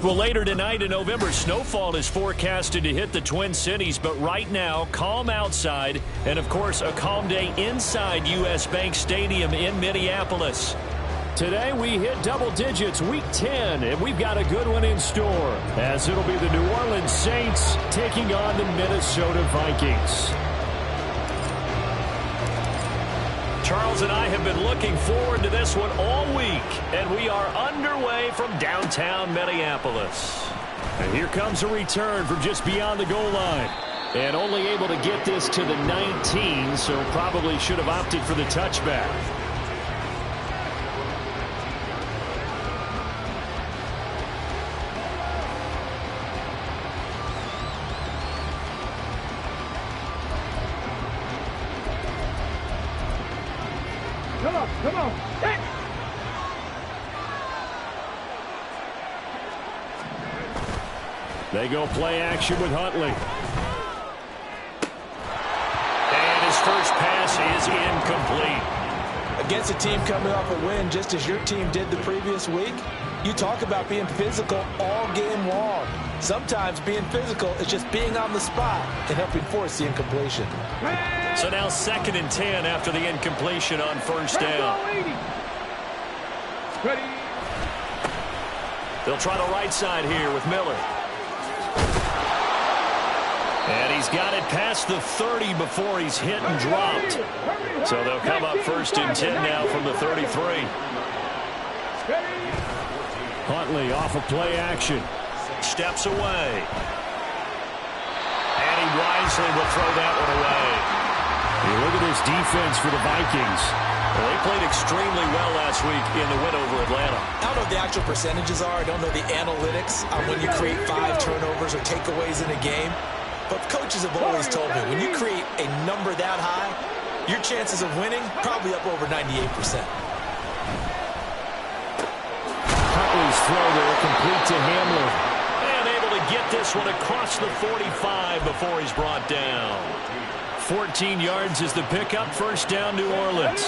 Well, later tonight in November, snowfall is forecasted to hit the Twin Cities, but right now, calm outside, and of course, a calm day inside U.S. Bank Stadium in Minneapolis. Today, we hit double digits, Week 10, and we've got a good one in store, as it'll be the New Orleans Saints taking on the Minnesota Vikings. Charles and I have been looking forward to this one all week, and we are underway from downtown Minneapolis. And here comes a return from just beyond the goal line. And only able to get this to the 19, so probably should have opted for the touchback. Come on. Hey. They go play action with Huntley. And his first pass is incomplete. Against a team coming off a win just as your team did the previous week, you talk about being physical all game long. Sometimes being physical is just being on the spot and helping force the incompletion. So now 2nd and 10 after the incompletion on first down. They'll try the right side here with Miller. And he's got it past the 30 before he's hit and dropped. So they'll come up 1st and 10 now from the 33. Huntley off of play action. Steps away. And he wisely will throw that one away. Hey, look at this defense for the Vikings. Well, they played extremely well last week in the win over Atlanta. I don't know what the actual percentages are. I don't know the analytics on when you create 5 turnovers or takeaways in a game. But coaches have always told me, when you create a number that high, your chances of winning probably up over 98%. Huntley's throw there complete to Hamler. And able to get this one across the 45 before he's brought down. 14 yards is the pickup. First down, New Orleans.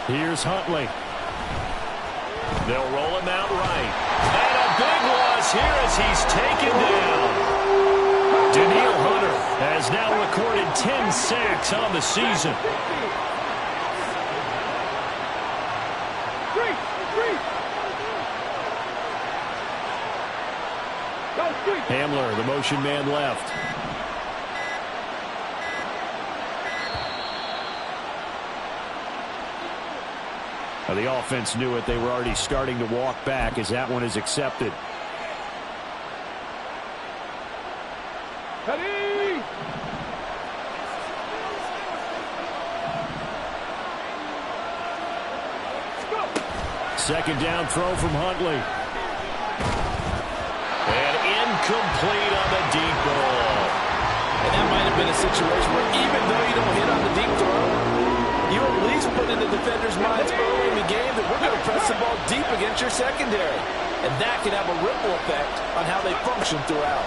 Here's Huntley. They'll roll him out right. And a big loss here as he's taken down. Daniil Hunter has now recorded 10 sacks on the season. Hamler, the motion man left. Now the offense knew it. They were already starting to walk back as that one is accepted. Ready? Second down throw from Huntley. And incomplete on the deep ball. And that might have been a situation where even though you don't hit on the deep throw, you at least put in the defender's minds early in the game that we're going to press the ball deep against your secondary. And that can have a ripple effect on how they function throughout.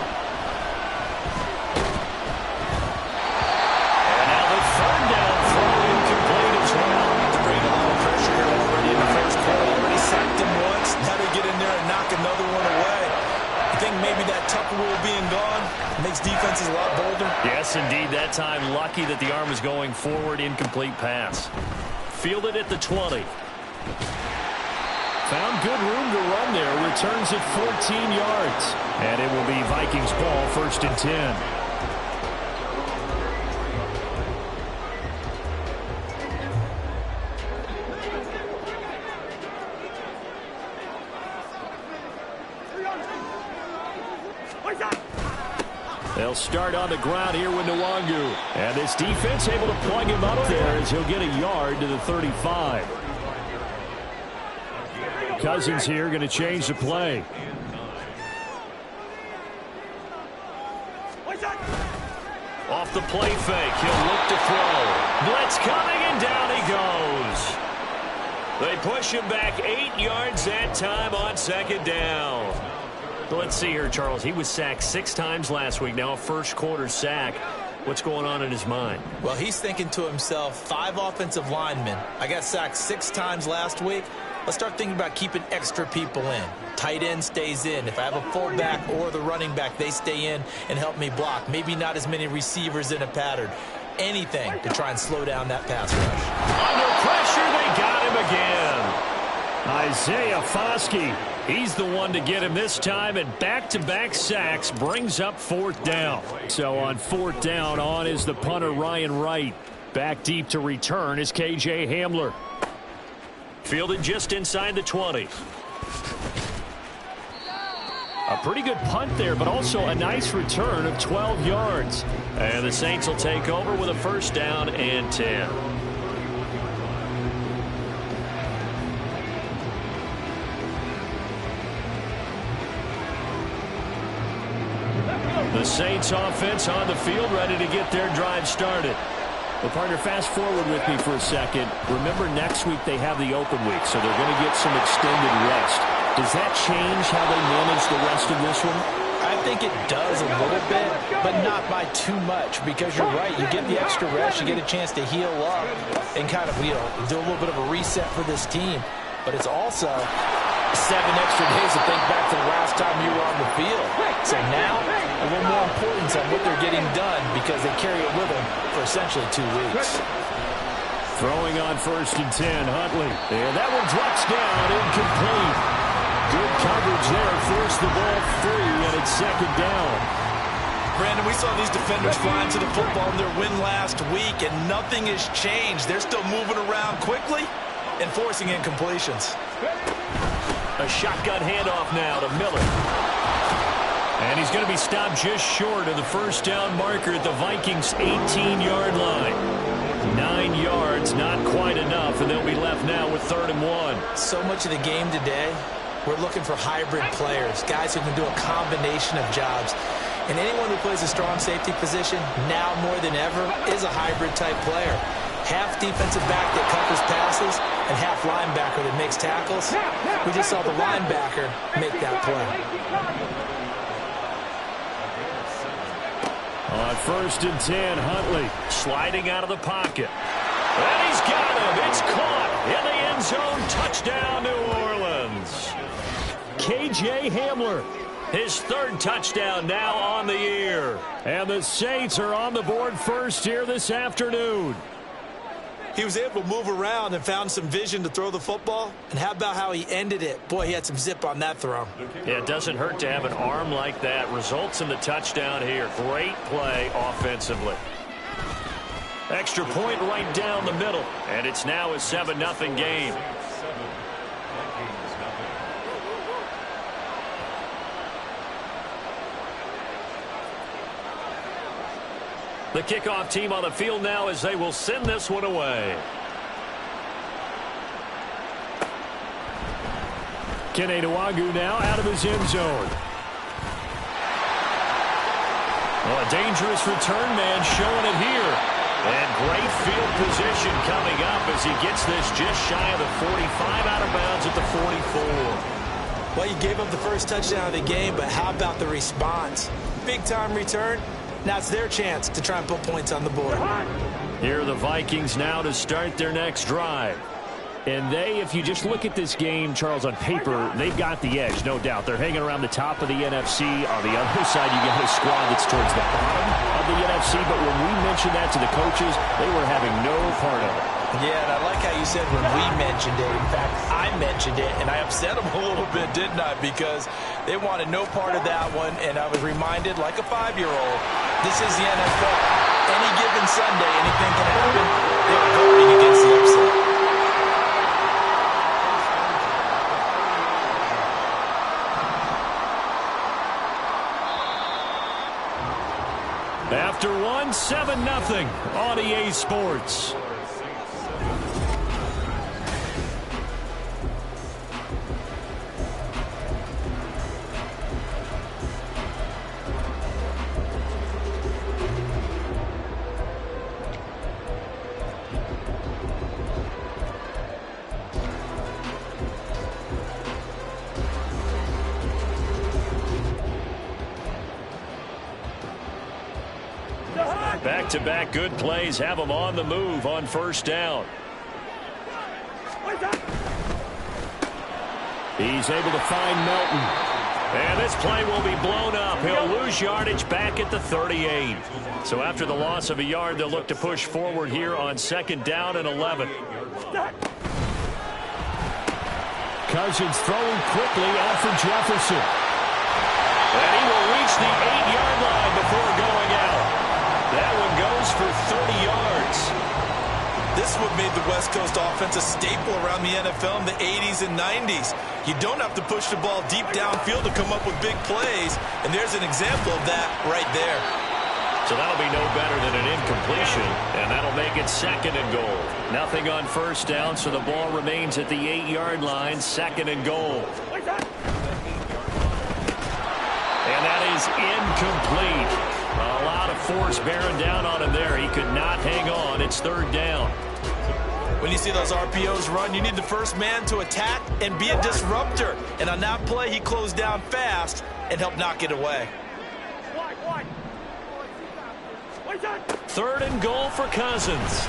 And now the 3rd down throw incomplete as well. They're bringing a lot of pressure here already in the first quarter. Already sacked him once. Now they get in there and knock another one away. I think maybe that Tucker rule being gone makes defenses a lot bolder. Yes, indeed. That time, lucky that the arm was going forward. Incomplete pass. Fielded at the 20. Found good room to run there. Returns it 14 yards. And it will be Vikings ball, 1st and 10. They'll start on the ground here with Nwangu. And this defense able to plug him up there as he'll get a yard to the 35. Cousins here going to change the play. Off the play fake. He'll look to throw. Blitz coming and down he goes. They push him back 8 yards that time on 2nd down. Let's see here, Charles. He was sacked 6 times last week. Now a first quarter sack. What's going on in his mind? Well, he's thinking to himself, 5 offensive linemen. I got sacked 6 times last week. Let's start thinking about keeping extra people in. Tight end stays in. If I have a fullback or the running back, they stay in and help me block. Maybe not as many receivers in a pattern. Anything to try and slow down that pass rush. Under pressure, they got him again. Isaiah Foskey, he's the one to get him this time, and back-to-back sacks brings up 4th down. So on 4th down, on is the punter Ryan Wright. Back deep to return is K.J. Hamler. Fielded just inside the 20. A pretty good punt there, but also a nice return of 12 yards. And the Saints will take over with a 1st down and 10. The Saints offense on the field, ready to get their drive started. Well, partner, fast forward with me for a second. Remember, next week they have the open week, so they're going to get some extended rest. Does that change how they manage the rest of this one? I think it does a little bit, but not by too much, because you're right. You get the extra rest, you get a chance to heal up and kind of, do a little bit of a reset for this team. But it's also 7 extra days to think back to the last time you were on the field. So now, a little more importance on what they're getting done because they carry it with them for essentially 2 weeks. Throwing on 1st and 10, Huntley. And that one drops down, incomplete. Good coverage there, forced the ball free, and it's 2nd down. Brandon, we saw these defenders flying to the football in their win last week, and nothing has changed. They're still moving around quickly and forcing incompletions. A shotgun handoff now to Miller. And he's going to be stopped just short of the 1st down marker at the Vikings' 18-yard line. 9 yards, not quite enough, and they'll be left now with 3rd and 1. So much of the game today, we're looking for hybrid players, guys who can do a combination of jobs. And anyone who plays a strong safety position, now more than ever, is a hybrid-type player. Half defensive back that covers passes and half linebacker that makes tackles. We just saw the linebacker make that play. On 1st and 10, Huntley sliding out of the pocket. And he's got him. It's caught in the end zone. Touchdown, New Orleans. K.J. Hamler, his 3rd touchdown now on the year. And the Saints are on the board first here this afternoon. He was able to move around and found some vision to throw the football. And how about how he ended it? Boy, he had some zip on that throw. Yeah, it doesn't hurt to have an arm like that. Results in the touchdown here. Great play offensively. Extra point right down the middle. And it's now a 7-0 game. The kickoff team on the field now as they will send this one away. Kene Nwangwu now out of his end zone. Well, a dangerous return man showing it here. And great field position coming up as he gets this just shy of the 45, out of bounds at the 44. Well, you gave up the first touchdown of the game, but how about the response? Big-time return. Now it's their chance to try and put points on the board. Here are the Vikings now to start their next drive. And they, if you just look at this game, Charles, on paper, they've got the edge, no doubt. They're hanging around the top of the NFC. On the other side, you got a squad that's towards the bottom of the NFC. But when we mentioned that to the coaches, they were having no part of it. Yeah, and I like how you said when we mentioned it. In fact, I mentioned it, and I upset them a little bit, didn't I? Because they wanted no part of that one, and I was reminded, like a 5-year-old, this is the NFL. Any given Sunday, anything can happen. They're voting against the upset. After one, 7-0 on EA Sports. Back-to-back good plays have them on the move on first down. He's able to find Melton. And this play will be blown up. He'll lose yardage back at the 38. So after the loss of a yard, they'll look to push forward here on 2nd down and 11. Cousins throwing quickly out for Jefferson. And he will reach the 8-yard line before going out. That one goes for 30 yards. This would made the West Coast offense a staple around the NFL in the 80s and 90s. You don't have to push the ball deep downfield to come up with big plays, and there's an example of that right there. So that'll be no better than an incompletion, and that'll make it 2nd and goal. Nothing on first down, so the ball remains at the 8-yard line, 2nd and goal. And that is incomplete. A lot of force bearing down on him there. He could not hang on. It's 3rd down. When you see those RPOs run, you need the first man to attack and be a disruptor. And on that play, he closed down fast and helped knock it away. 3rd and goal for Cousins.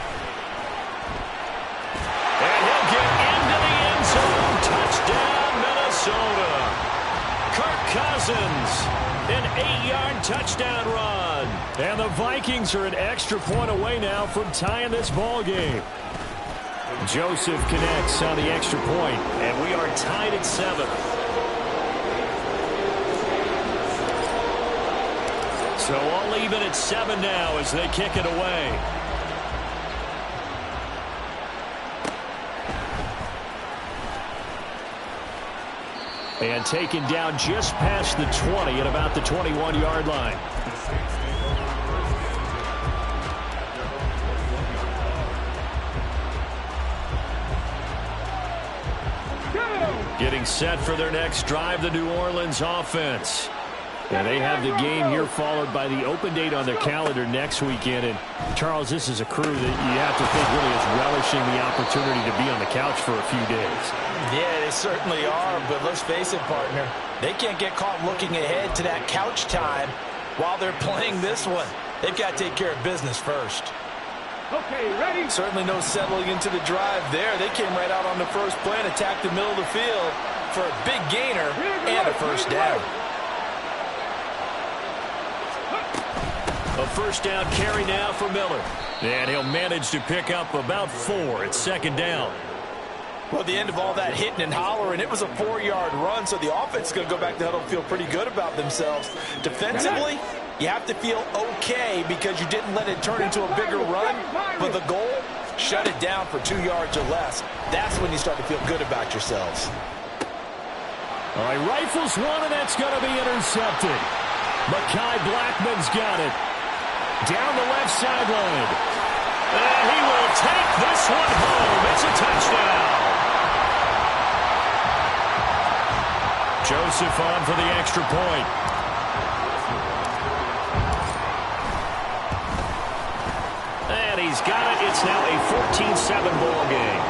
And he'll get into the end zone. Touchdown, Minnesota. Kirk Cousins, an 8-yard touchdown run. And the Vikings are an extra point away now from tying this ball game. Joseph connects on the extra point. And we are tied at 7. So all even at 7 now as they kick it away. And taken down just past the 20 at about the 21-yard line. Getting set for their next drive, the New Orleans offense. And they have the game here followed by the open date on their calendar next weekend. And Charles, this is a crew that you have to think really is relishing the opportunity to be on the couch for a few days. Yeah, they certainly are, but let's face it, partner. They can't get caught looking ahead to that couch time while they're playing this one. They've got to take care of business first. Okay, ready? Certainly no settling into the drive there. They came right out on the first play and attacked the middle of the field for a big gainer and a first down. A first down carry now for Miller. And he'll manage to pick up about 4 at 2nd down. Well, at the end of all that hitting and hollering, it was a 4-yard run, so the offense is going to go back to huddle and feel pretty good about themselves. Defensively, you have to feel okay because you didn't let it turn into a bigger run, but the goal, shut it down for 2 yards or less. That's when you start to feel good about yourselves. All right, rifles one, and that's going to be intercepted. Mekhi Blackman's got it. Down the left sideline. And he will take this one home. It's a touchdown. Joseph on for the extra point. And he's got it. It's now a 14-7 ball game.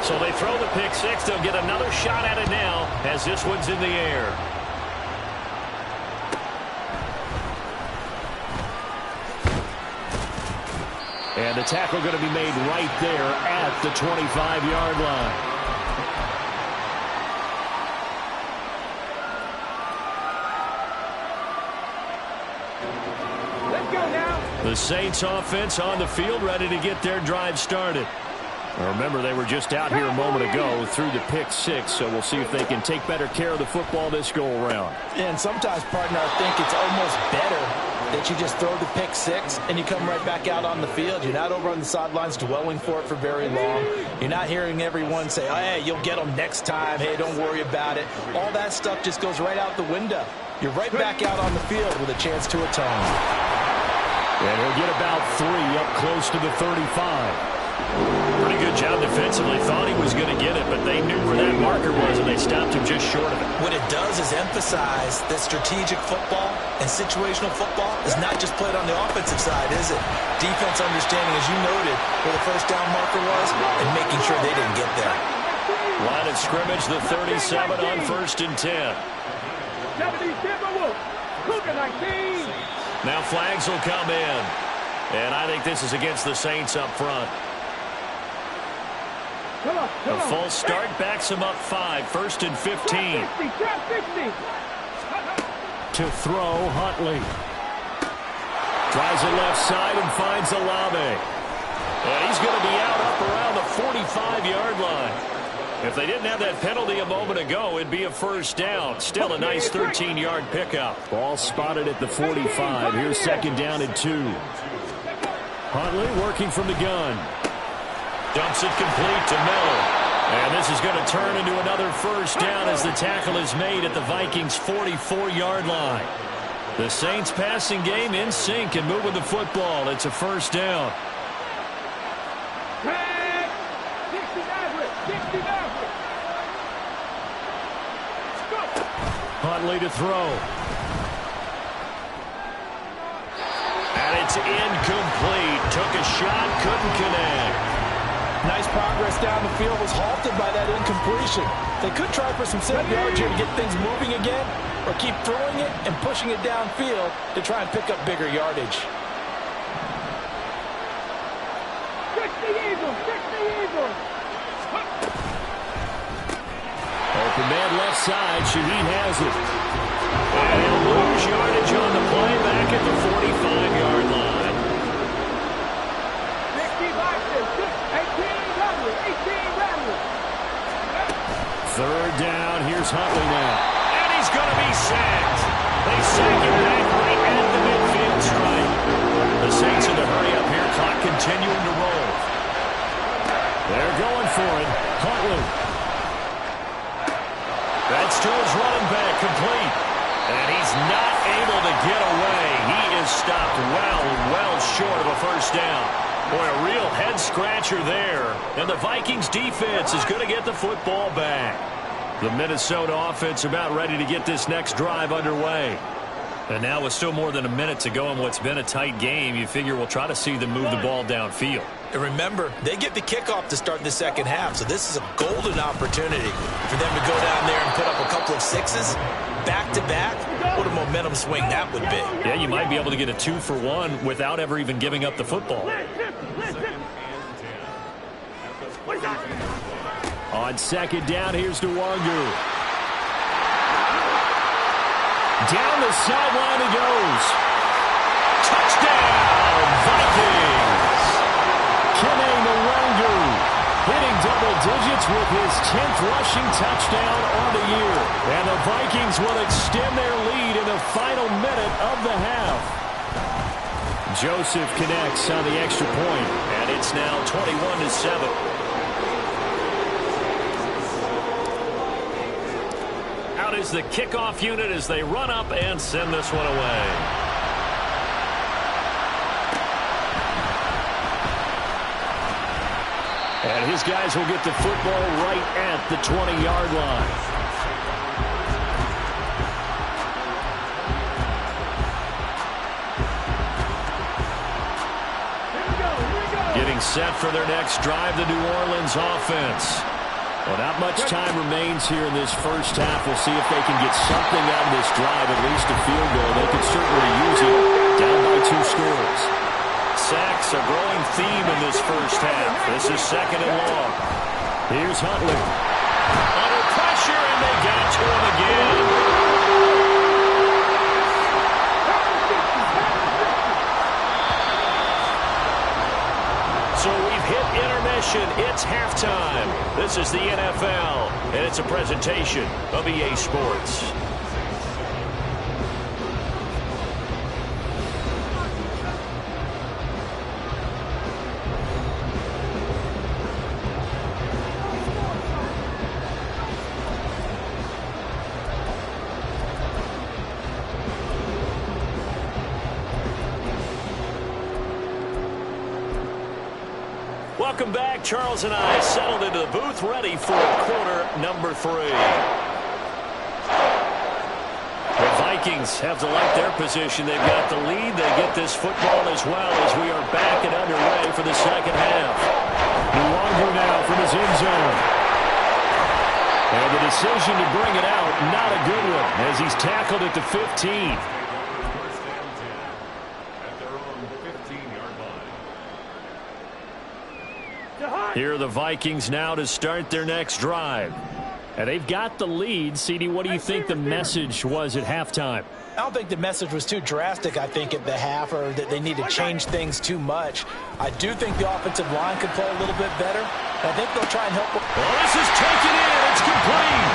So they throw the pick six. They'll get another shot at it now as this one's in the air. And the tackle going to be made right there at the 25-yard line. Let's go now. The Saints offense on the field, ready to get their drive started. Remember, they were just out here a moment ago through the pick six, so we'll see if they can take better care of the football this go-around. And sometimes, partner, I think it's almost better that you just throw the pick six and you come right back out on the field. You're not over on the sidelines dwelling for it for very long. You're not hearing everyone say, oh, hey, you'll get them next time. Hey, don't worry about it. All that stuff just goes right out the window. You're right back out on the field with a chance to atone. And he'll get about 3 up close to the 35. Pretty good job defensively. Thought he was going to get it, but they knew where that marker was, and they stopped him just short of it. What it does is emphasize that strategic football and situational football is not just played on the offensive side, is it? Defense understanding, as you noted, where the first down marker was and making sure they didn't get there. Line of scrimmage, the 37 on 1st and 10. Now flags will come in. And I think this is against the Saints up front. A false start backs him up 5. 1st and 15. To throw, Huntley. Tries it left side and finds Olave. And he's going to be out up around the 45-yard line. If they didn't have that penalty a moment ago, it'd be a first down. Still a nice 13-yard pickup. Ball spotted at the 45. Here's 2nd down and 2. Huntley working from the gun. Dumps it complete to Miller. And this is going to turn into another first down as the tackle is made at the Vikings' 44-yard line. The Saints passing game in sync and moving the football. It's a first down. Huntley to throw. And it's incomplete. Took a shot, couldn't connect. Nice progress down the field, was halted by that incompletion. They could try for some safe yards here to get things moving again, or keep throwing it and pushing it downfield to try and pick up bigger yardage. Open man left side. Shaheed has it. And he'll lose yardage on the play back at the 45-yard line. 3rd down. Here's Huntley now. And he's going to be sacked. They sack him back right at the midfield stripe. The Saints in a hurry up here. Clock continuing to roll. They're going for it. Huntley. That's to his running back, complete. And he's not able to get away. He is stopped well short of a first down. Boy, a real head-scratcher there. And the Vikings defense is going to get the football back. The Minnesota offense about ready to get this next drive underway. And now with still more than a minute to go in what's been a tight game, you figure we'll try to see them move the ball downfield. And remember, they get the kickoff to start the second half, so this is a golden opportunity for them to go down there and put up a couple of sixes back-to-back. What a momentum swing that would be. Yeah, you might be able to get a 2-for-1 without ever even giving up the football. On 2nd down, here's Nwangu. Down the sideline he goes. Touchdown, Vikings! Kene Nwangu hitting double digits with his 10th rushing touchdown on the year. And the Vikings will extend their lead in the final minute of the half. Joseph connects on the extra point. And it's now 21-7. Out is the kickoff unit as they run up and send this one away. And his guys will get the football right at the 20-yard line. Getting set for their next drive, the New Orleans offense. Well, not much time remains here in this first half. We'll see if they can get something out of this drive, at least a field goal. They could certainly use it. Down by 2 scores. Sacks a growing theme in this first half. This is 2nd and long. Here's Huntley. Under pressure, and they got to him again. So we've hit intermission. It's halftime. This is the NFL, and it's a presentation of EA Sports. Welcome back. Charles and I settled into the booth ready for quarter number 3. The Vikings have to like their position. They've got the lead. They get this football as well as we are back and underway for the second half. Nwangu now from his end zone. decision to bring it out, not a good one, as he's tackled at the 15. Here are the Vikings now to start their next drive. And they've got the lead. CD, what do you think the message was at halftime? I don't think the message was too drastic, I think, at the half, or that they need to change things too much. I do think the offensive line could play a little bit better. I think they'll try and help. Well, this is taken in. It's complete.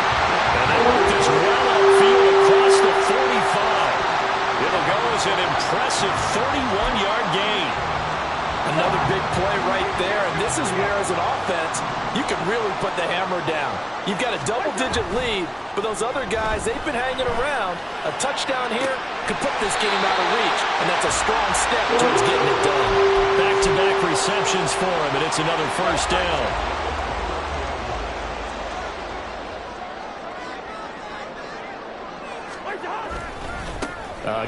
And they work this well upfield across the 45. It'll go as an impressive 31-yard gain. Another big play right there, and this is where, as an offense, you can really put the hammer down. You've got a double-digit lead, but those other guys, they've been hanging around. A touchdown here could put this game out of reach, and that's a strong step towards getting it done. Back-to-back receptions for him, and it's another first down.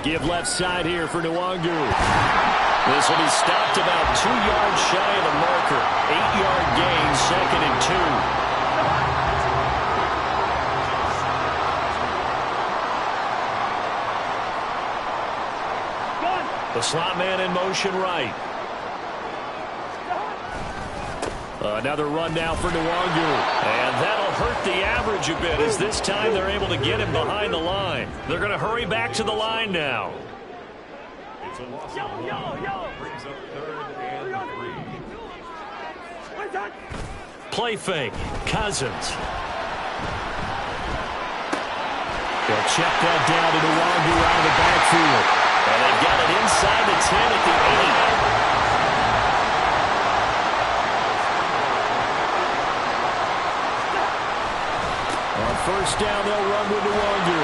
Give left side here for Nwangu. This will be stopped about 2 yards shy of the marker. 8-yard gain, 2nd and 2. The slot man in motion right. Another run now for Nwangu. And that'll hurt the average a bit, as this time they're able to get him behind the line. They're going to hurry back to the line now. Play fake. Cousins. They'll check that down to Nwangu out of the backfield. And they've got it inside the 10 at the 8. On first down, they'll run with Nwangu.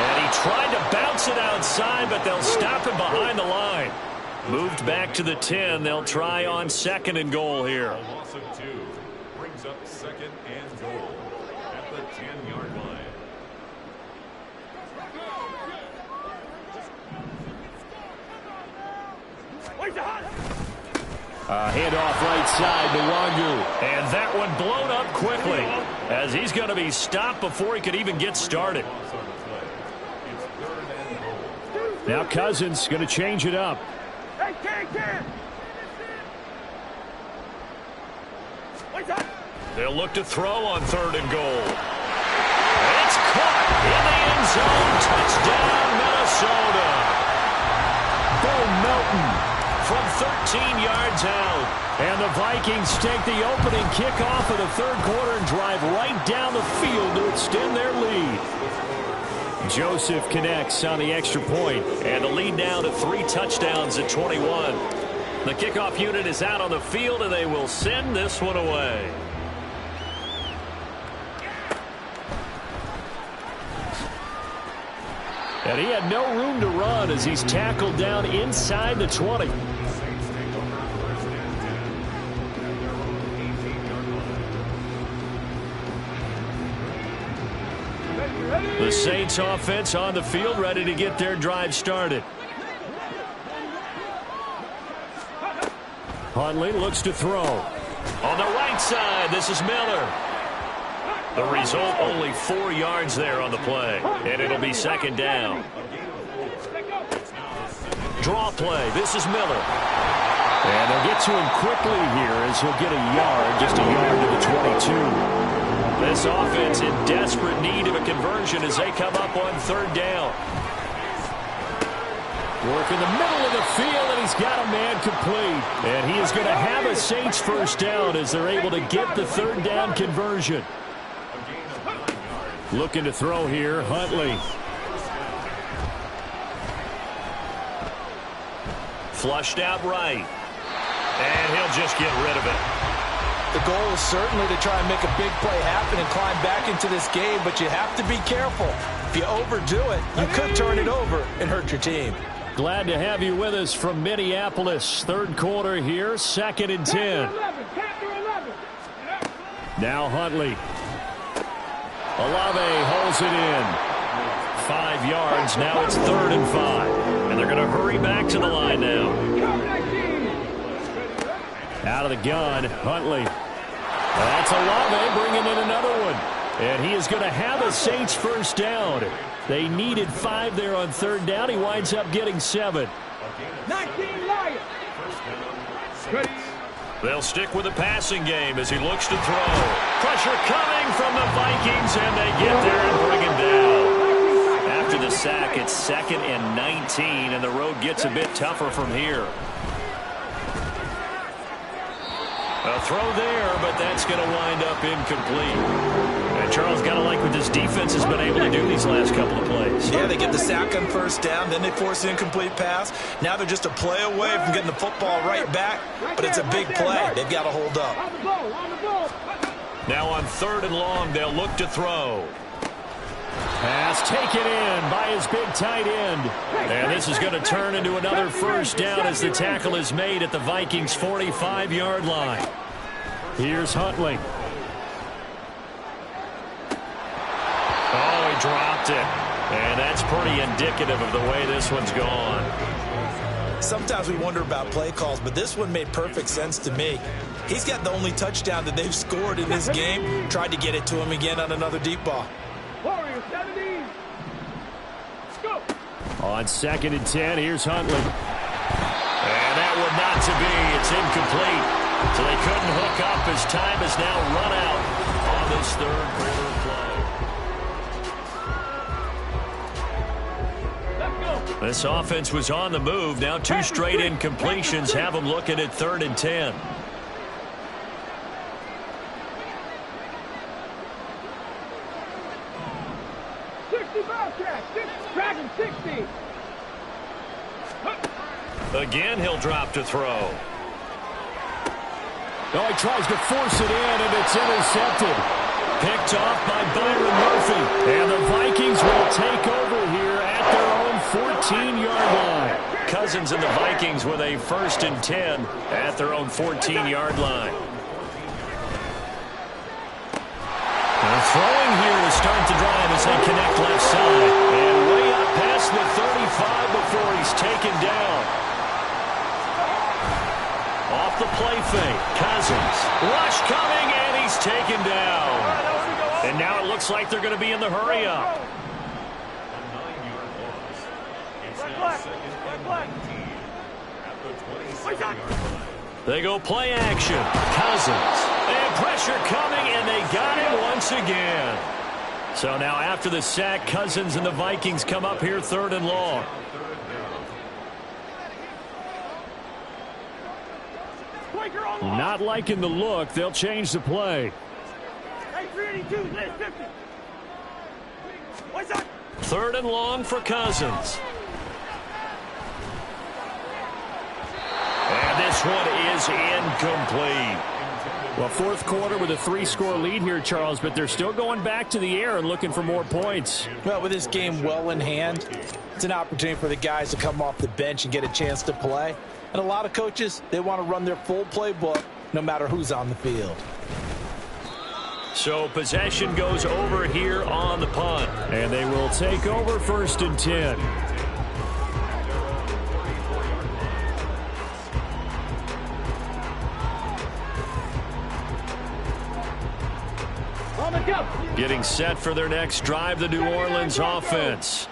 And he tried to bounce it outside, but they'll stop him behind the line. Moved back to the 10. They'll try on 2nd and goal here. Loss of 2 brings up 2nd and goal at the 10-yard line. Handoff right side to Nwangu. And that one blown up quickly, as he's going to be stopped before he could even get started. Now Cousins going to change it up. They'll look to throw on 3rd and goal. It's caught in the end zone. Touchdown, Minnesota. Bo Melton from 13 yards out. And the Vikings take the opening kickoff of the 3rd quarter and drive right down the field to extend their lead. Joseph connects on the extra point, and the lead now to 3 touchdowns at 21. The kickoff unit is out on the field, and they will send this one away. And he had no room to run as he's tackled down inside the 20. The Saints offense on the field, ready to get their drive started. Huntley looks to throw. On the right side, this is Miller. The result, only 4 yards there on the play, and it'll be 2nd down. Draw play, this is Miller. And they'll get to him quickly here as he'll get a yard, just a yard to the 22. This offense in desperate need of a conversion as they come up on 3rd down. Work in the middle of the field, and he's got a man complete. And he is going to have a Saints first down as they're able to get the 3rd down conversion. Looking to throw here, Huntley. Flushed out right. And he'll just get rid of it. The goal is certainly to try and make a big play happen and climb back into this game, but you have to be careful. If you overdo it, you could turn it over and hurt your team. Glad to have you with us from Minneapolis. 3rd quarter here, 2nd and 10. Now Huntley. Olave holds it in. 5 yards, now it's 3rd and 5. And they're going to hurry back to the line now. Out of the gun, Huntley. That's Olave bringing in another one. And he is going to have a Saints first down. They needed 5 there on third down. He winds up getting 7. 19 Lions. Ready. They'll stick with the passing game as he looks to throw. Pressure coming from the Vikings, and they get there and bring him down. After the sack, it's 2nd and 19, and the road gets a bit tougher from here. A throw there, but that's going to wind up incomplete. And Charles, got to like what this defense has been able to do these last couple of plays. Yeah, they get the sack on first down, then they force an incomplete pass. Now they're just a play away from getting the football right back, but it's a big play. They've got to hold up. Now on 3rd and long, they'll look to throw. Pass taken in by his big tight end. And this is going to turn into another first down as the tackle is made at the Vikings' 45-yard line. Here's Huntley. Oh, he dropped it. And that's pretty indicative of the way this one's gone. Sometimes we wonder about play calls, but this one made perfect sense to me. He's got the only touchdown that they've scored in this game. Tried to get it to him again on another deep ball. Warriors 17. Let's go. On 2nd and 10, here's Huntley. And that would not to be. It's incomplete. So they couldn't hook up as time has now run out on this third quarter play. Let's go. This offense was on the move. Now 2 straight incompletions have them looking at 3rd and 10. Dragon 60. Again, he'll drop to throw. Oh, he tries to force it in, and it's intercepted. Picked off by Byron Murphy. And the Vikings will take over here at their own 14-yard line. Cousins and the Vikings with a 1st and 10 at their own 14-yard line. Throwing here to start the drive as they connect left side. And way up past the 35 before he's taken down. Off the play fake. Cousins. Rush coming, and he's taken down. And now it looks like they're going to be in the hurry up. A 9-yard loss. It's now 2nd and 19 at the 27-yard line. They go play action. Cousins. And pressure coming, and they got him once again. So now after the sack, Cousins and the Vikings come up here 3rd and long. Not liking the look. They'll change the play. 3rd and long for Cousins. And this one is incomplete. Well, 4th quarter with a 3-score lead here, Charles, but they're still going back to the air and looking for more points. Well, with this game well in hand, it's an opportunity for the guys to come off the bench and get a chance to play. And a lot of coaches, they want to run their full playbook no matter who's on the field. So possession goes over here on the punt. And they will take over 1st and 10. Getting set for their next drive, the New Orleans offense.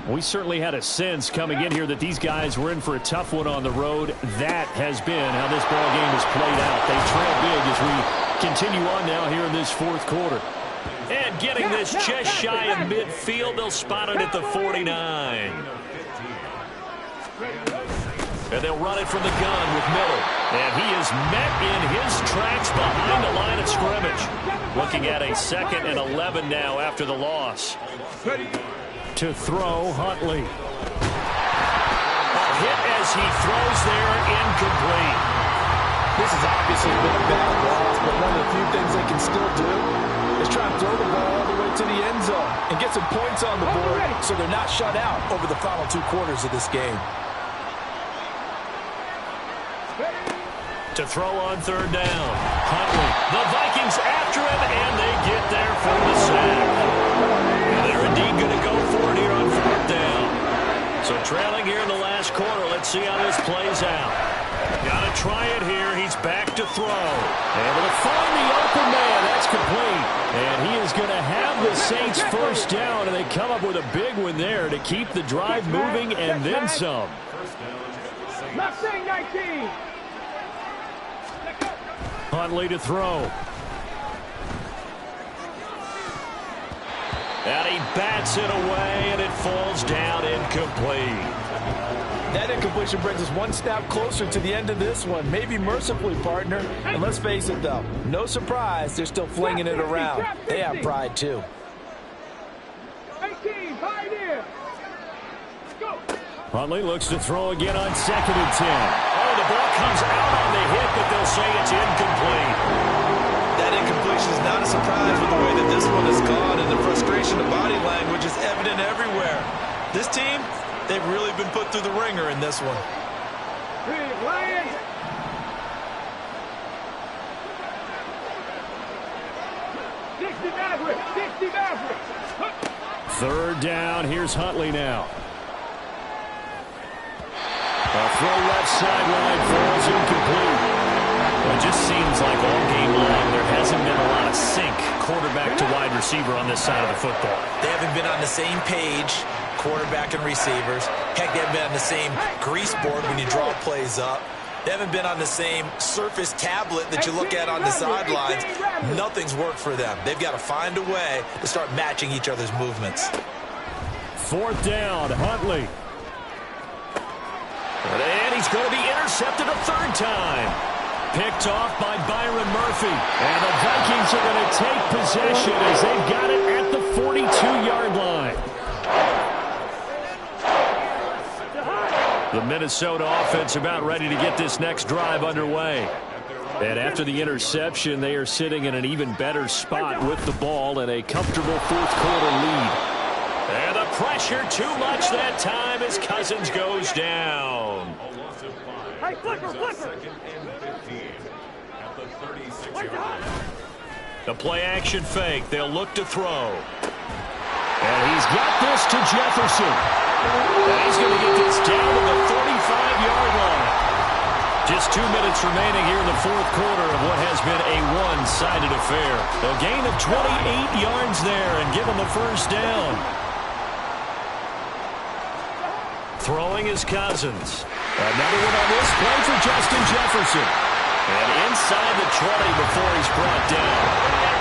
We certainly had a sense coming in here that these guys were in for a tough one on the road. That has been how this ball game has played out. They trail big as we continue on now here in this 4th quarter. And getting this just shy of midfield, they'll spot it at the 49. And they'll run it from the gun with Miller. And he is met in his tracks behind the line of scrimmage. Looking at a 2nd and 11 now after the loss. To throw, Huntley. A hit as he throws there, incomplete. This has obviously been a bad loss, but one of the few things they can still do is try and throw the ball all the way to the end zone and get some points on the board so they're not shut out over the final 2 quarters of this game. To throw on 3rd down. Huntley. The Vikings after him, and they get there for the sack. And they're indeed going to go for it here on 4th down. So trailing here in the last quarter. Let's see how this plays out. Got to try it here. He's back to throw. Able to find the open man. That's complete. And he is going to have the Saints first down, and they come up with a big one there to keep the drive moving and then some. Left wing 19. Huntley to throw. And he bats it away, and it falls down incomplete. That incompletion brings us one snap closer to the end of this one. Maybe mercifully, partner. And let's face it, though. No surprise, they're still flinging it around. They have pride, too. 18, pioneer. Go. Huntley looks to throw again on 2nd and 10. Oh, the ball comes out on the hit, but they'll say it's incomplete. That incompletion is not a surprise with the way that this one has gone, and the frustration of body language is evident everywhere. This team, they've really been put through the ringer in this one. 3, Lions. Maverick. 60 Maverick. 3rd down. Here's Huntley now. A throw left sideline falls incomplete. Well, it just seems like all game long there hasn't been a lot of sync quarterback to wide receiver on this side of the football. They haven't been on the same page, quarterback and receivers. Heck, they haven't been on the same grease board when you draw plays up. They haven't been on the same surface tablet that you look at on the sidelines. Nothing's worked for them. They've got to find a way to start matching each other's movements. 4th down, Huntley. And he's going to be intercepted a 3rd time. Picked off by Byron Murphy. And the Vikings are going to take possession as they've got it at the 42-yard line. The Minnesota offense about ready to get this next drive underway. And after the interception, they are sitting in an even better spot with the ball and a comfortable 4th quarter lead. And the pressure too much that time as Cousins goes down. Hey, flipper. The play action fake. They'll look to throw. And he's got this to Jefferson. And he's going to get this down to the 45-yard line. Just 2 minutes remaining here in the 4th quarter of what has been a one-sided affair. A gain of 28 yards there and given the first down. Throwing is Cousins. Another one on this play for Justin Jefferson. And inside the 20 before he's brought down.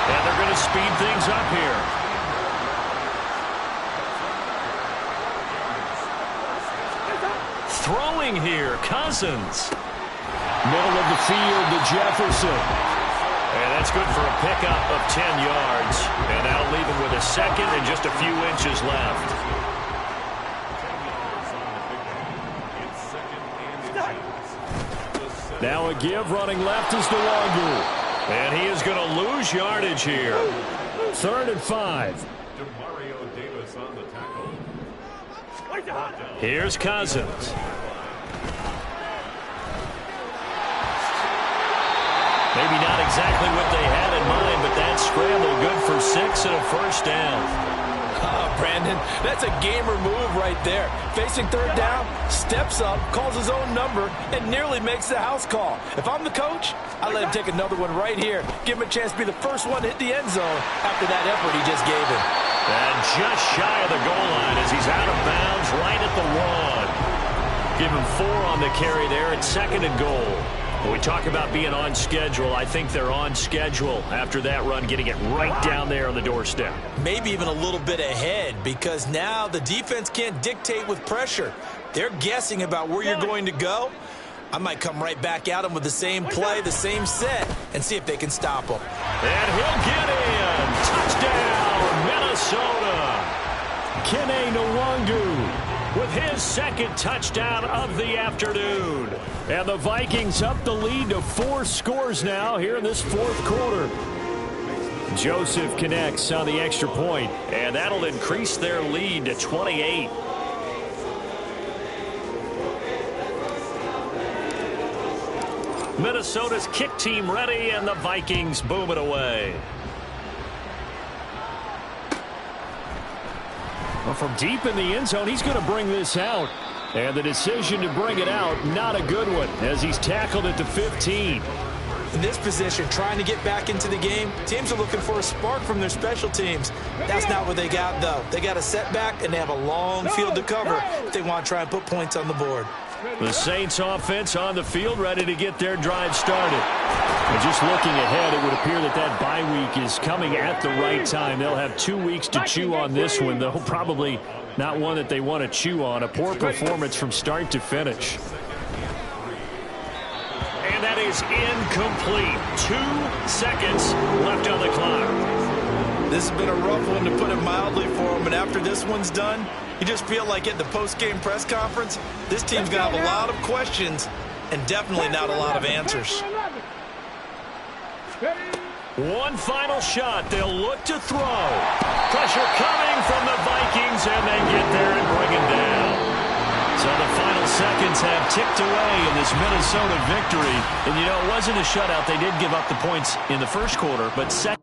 And they're going to speed things up here. Throwing here, Cousins. Middle of the field to Jefferson. And that's good for a pickup of 10 yards. And that'll leave him with a second and just a few inches left. Now a give, running left is DeLongru. And he is going to lose yardage here. 3rd and 5. Here's Cousins. Maybe not exactly what they had in mind, but that scramble good for 6 and a first down. Brandon, that's a gamer move right there. Facing 3rd down, steps up, calls his own number, and nearly makes the house call. If I'm the coach, I let him take another one right here. Give him a chance to be the first one to hit the end zone after that effort he just gave him. And just shy of the goal line as he's out of bounds right at the 1. Give him 4 on the carry there at 2nd and goal. When we talk about being on schedule, I think they're on schedule after that run, getting it right down there on the doorstep. Maybe even a little bit ahead, because now the defense can't dictate with pressure. They're guessing about where you're going to go. I might come right back at them with the same play, the same set, and see if they can stop them. And he'll get in. Touchdown, Minnesota. Kene Nwangu with his 2nd touchdown of the afternoon. And the Vikings up the lead to 4 scores now here in this 4th quarter. Joseph connects on the extra point, and that'll increase their lead to 28. Minnesota's kick team ready, and the Vikings boom it away. Well, from deep in the end zone, he's going to bring this out. And the decision to bring it out, not a good one, as he's tackled at the 15. In this position, trying to get back into the game, teams are looking for a spark from their special teams. That's not what they got, though. They got a setback, and they have a long field to cover if they want to try and put points on the board. The Saints offense on the field, ready to get their drive started. And just looking ahead, it would appear that that bye week is coming at the right time. They'll have 2 weeks to chew on this one, though probably not one that they want to chew on. A poor performance from start to finish. And that is incomplete. 2 seconds left on the clock. This has been a rough one, to put it mildly, for them. And after this one's done, you just feel like at the post-game press conference, this team's going to have a lot of questions and definitely not a lot of answers. One final shot. They'll look to throw. Pressure coming from the Vikings, and they get there and bring him down. So the final seconds have ticked away in this Minnesota victory. And, you know, it wasn't a shutout. They did give up the points in the first quarter, but second.